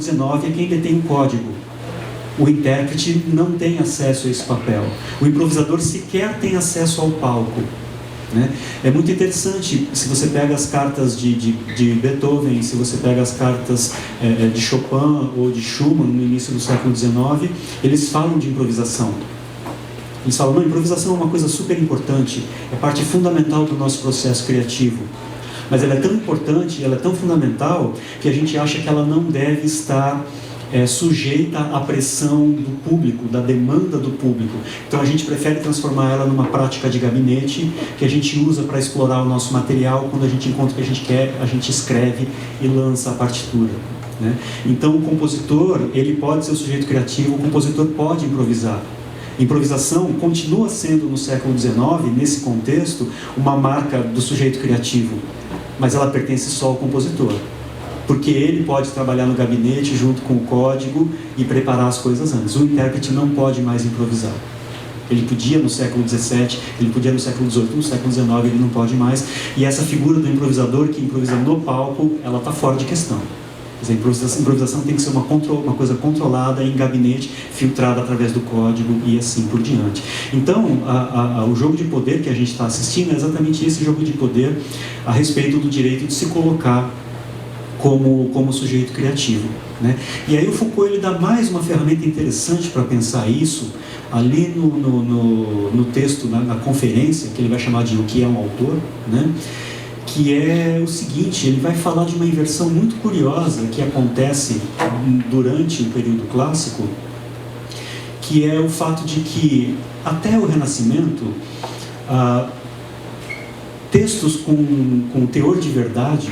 XIX é quem detém o código. O intérprete não tem acesso a esse papel. O improvisador sequer tem acesso ao palco, né? É muito interessante, se você pega as cartas de Beethoven, se você pega as cartas de Chopin ou de Schumann no início do século XIX, eles falam de improvisação. Eles falam, não, improvisação é uma coisa super importante, é parte fundamental do nosso processo criativo. Mas ela é tão importante, ela é tão fundamental, que a gente acha que ela não deve estar sujeita à pressão do público, da demanda do público. Então a gente prefere transformar ela numa prática de gabinete, que a gente usa para explorar o nosso material. Quando a gente encontra o que a gente quer, a gente escreve e lança a partitura, né? Então o compositor, ele pode ser o sujeito criativo, o compositor pode improvisar. Improvisação continua sendo, no século XIX, nesse contexto, uma marca do sujeito criativo, mas ela pertence só ao compositor, porque ele pode trabalhar no gabinete junto com o código e preparar as coisas antes. O intérprete não pode mais improvisar. Ele podia no século XVII, ele podia no século XVIII, no século XIX ele não pode mais, e essa figura do improvisador que improvisa no palco, ela está fora de questão. A improvisação tem que ser uma coisa controlada em gabinete, filtrada através do código e assim por diante. Então, o jogo de poder que a gente está assistindo é exatamente esse jogo de poder a respeito do direito de se colocar como sujeito criativo, né? E aí o Foucault ele dá mais uma ferramenta interessante para pensar isso, ali no texto, na conferência, que ele vai chamar de O que é um autor, né? Que é o seguinte, ele vai falar de uma inversão muito curiosa que acontece durante o período clássico, que é o fato de que, até o Renascimento, textos com teor de verdade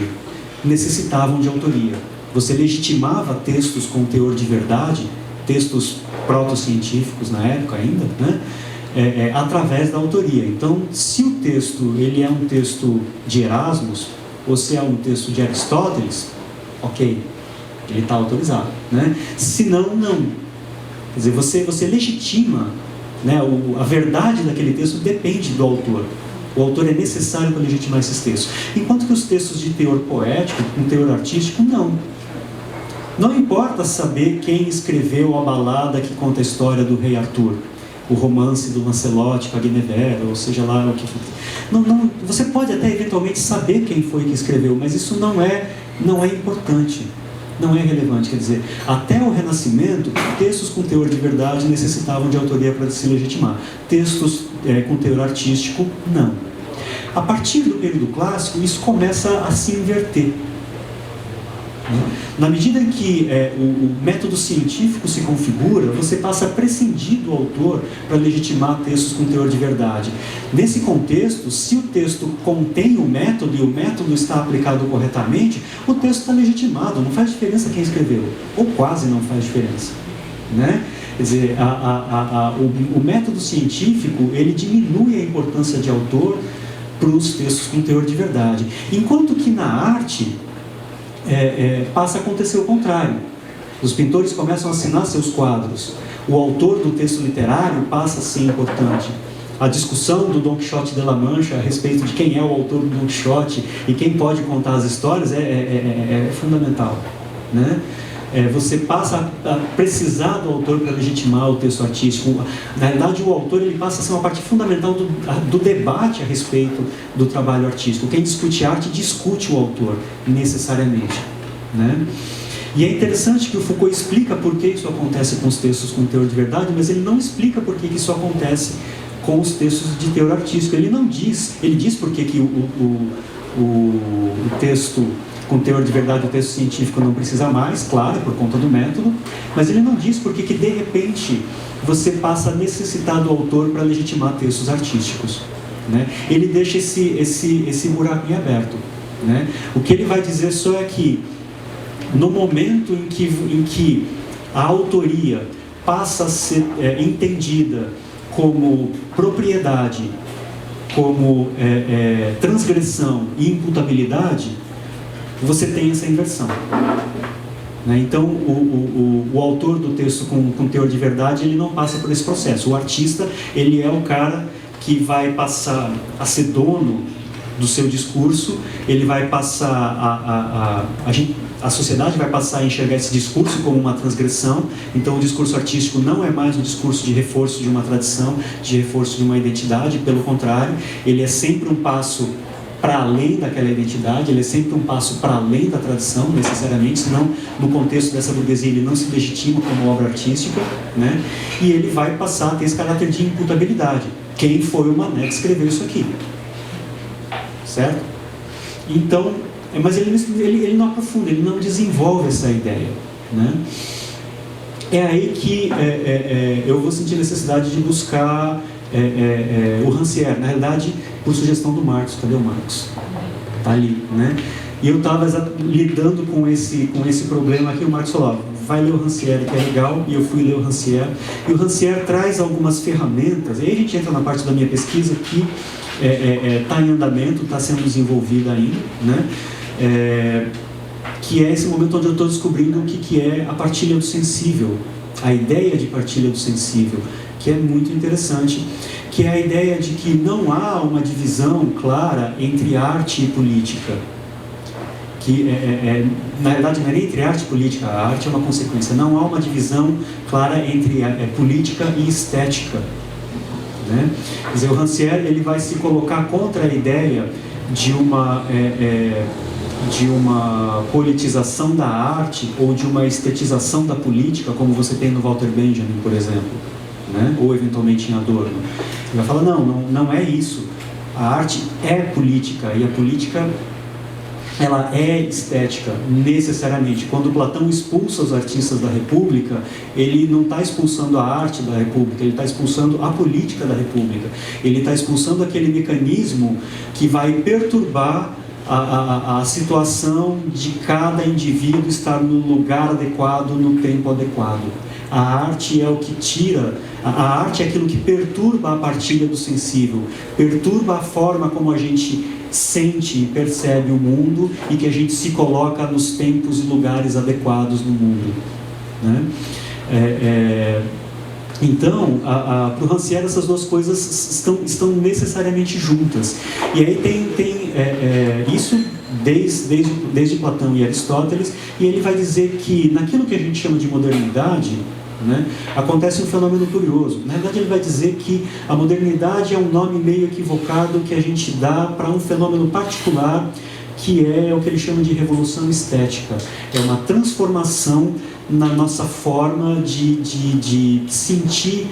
necessitavam de autoria. Você legitimava textos com teor de verdade, textos protocientíficos na época ainda, né? Através da autoria. Então, se o texto ele é um texto de Erasmus, ou se é um texto de Aristóteles, ok, ele está autorizado, né? Se não, não. Quer dizer, você legitima, né? A verdade daquele texto depende do autor. O autor é necessário para legitimar esses textos. Enquanto que os textos de teor poético, com teor artístico, não. Não importa saber quem escreveu a balada que conta a história do rei Arthur, o romance do Lancelot com a Guinevere, ou seja lá o que for. Não, você pode até eventualmente saber quem foi que escreveu, mas isso não é importante, não é relevante. Quer dizer, até o Renascimento, textos com teor de verdade necessitavam de autoria para se legitimar. Textos com teor artístico, não. A partir do período clássico, isso começa a se inverter. Na medida em que o método científico se configura, você passa a prescindir do autor para legitimar textos com teor de verdade. Nesse contexto, se o texto contém o método e o método está aplicado corretamente, o texto está legitimado, não faz diferença quem escreveu, ou quase não faz diferença, né? Quer dizer, o método científico ele diminui a importância de autor para os textos com teor de verdade, enquanto que na arte passa a acontecer o contrário. Os pintores começam a assinar seus quadros, o autor do texto literário passa a ser importante. A discussão do Dom Quixote de La Mancha a respeito de quem é o autor do Dom Quixote e quem pode contar as histórias é fundamental, né? Você passa a precisar do autor para legitimar o texto artístico. Na realidade, o autor ele passa a ser uma parte fundamental do debate a respeito do trabalho artístico. Quem discute arte discute o autor, necessariamente, né? E é interessante que o Foucault explica por que isso acontece com os textos com teor de verdade, mas ele não explica por que isso acontece com os textos de teor artístico. Ele não diz, ele diz por que o texto com teor de verdade, o texto científico não precisa mais, claro, por conta do método, mas ele não diz por que de repente você passa a necessitar do autor para legitimar textos artísticos, né? Ele deixa esse buraco em aberto, né? O que ele vai dizer só é que no momento em que a autoria passa a ser entendida como propriedade, como transgressão e imputabilidade, você tem essa inversão, né? Então o autor do texto com teor de verdade ele não passa por esse processo. O artista ele é o cara que vai passar a ser dono do seu discurso, ele vai passar a sociedade vai passar a enxergar esse discurso como uma transgressão. Então o discurso artístico não é mais um discurso de reforço de uma tradição, de reforço de uma identidade, pelo contrário, ele é sempre um passo para além daquela identidade, ele é sempre um passo para além da tradição, necessariamente, senão no contexto dessa burguesia ele não se legitima como obra artística, né? E ele vai passar a ter esse caráter de imputabilidade. Quem foi o Manet que escreveu isso aqui? Certo? Então, mas ele não aprofunda, ele não desenvolve essa ideia, né? É aí que eu vou sentir necessidade de buscar o Rancière, na realidade, por sugestão do Marcos. Cadê o Marcos? Está ali, né? E eu estava lidando com esse problema aqui. O Marcos falou, vai ler o Rancière, que é legal, e eu fui ler o Rancière. E o Rancière traz algumas ferramentas, e aí a gente entra na parte da minha pesquisa que está em andamento, está sendo desenvolvida ainda, né? Que é esse momento onde eu estou descobrindo o que é a partilha do sensível, a ideia de partilha do sensível, que é muito interessante, que é a ideia de que não há uma divisão clara entre arte e política, que na verdade não é nem entre arte e política, a arte é uma consequência, não há uma divisão clara entre política e estética, né? Quer dizer, o Rancière ele vai se colocar contra a ideia de uma politização da arte ou de uma estetização da política, como você tem no Walter Benjamin, por exemplo, né? Ou eventualmente em Adorno. Ele vai falar, não é isso. A arte é política, e a política ela é estética, necessariamente. Quando Platão expulsa os artistas da República, ele não está expulsando a arte da República, ele está expulsando a política da República. Ele está expulsando aquele mecanismo que vai perturbar a situação de cada indivíduo estar no lugar adequado, no tempo adequado. A arte é o que tira, a arte é aquilo que perturba a partilha do sensível, perturba a forma como a gente sente e percebe o mundo e que a gente se coloca nos tempos e lugares adequados no mundo, né? Então, para o Rancière, essas duas coisas estão necessariamente juntas. E aí tem isso desde Platão e Aristóteles, e ele vai dizer que naquilo que a gente chama de modernidade, né, acontece um fenômeno curioso. Na verdade, ele vai dizer que a modernidade é um nome meio equivocado que a gente dá para um fenômeno particular, que é o que ele chama de revolução estética. É uma transformação na nossa forma de sentir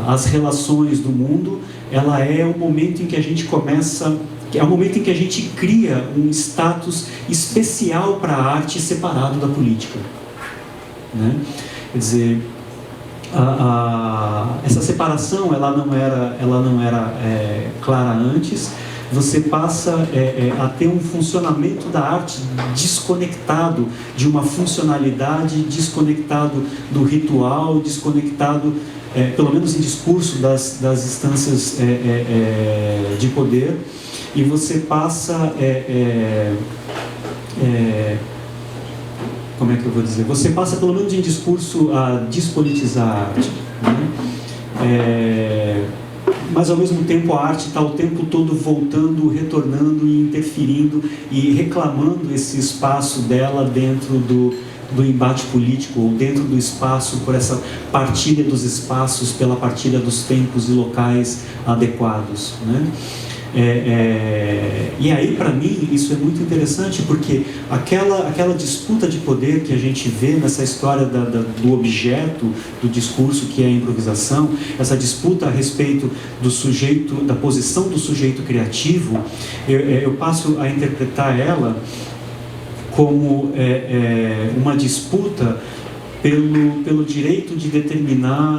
as relações do mundo. Ela é o momento em que a gente começa, é o momento em que a gente cria um status especial para a arte separado da política, né? Quer dizer, essa separação ela não era clara antes. Você passa a ter um funcionamento da arte desconectado de uma funcionalidade, desconectado do ritual, desconectado, pelo menos em discurso, das instâncias de poder, e você passa como é que eu vou dizer? Você passa, pelo menos em discurso, a despolitizar a arte, né? Mas ao mesmo tempo a arte está o tempo todo voltando, retornando e interferindo e reclamando esse espaço dela dentro do embate político, ou dentro do espaço, por essa partilha dos espaços, pela partilha dos tempos e locais adequados, né? E aí, para mim, isso é muito interessante, porque aquela disputa de poder que a gente vê nessa história do objeto, do discurso, que é a improvisação, essa disputa a respeito do sujeito, da posição do sujeito criativo, eu passo a interpretar ela como uma disputa pelo direito de determinar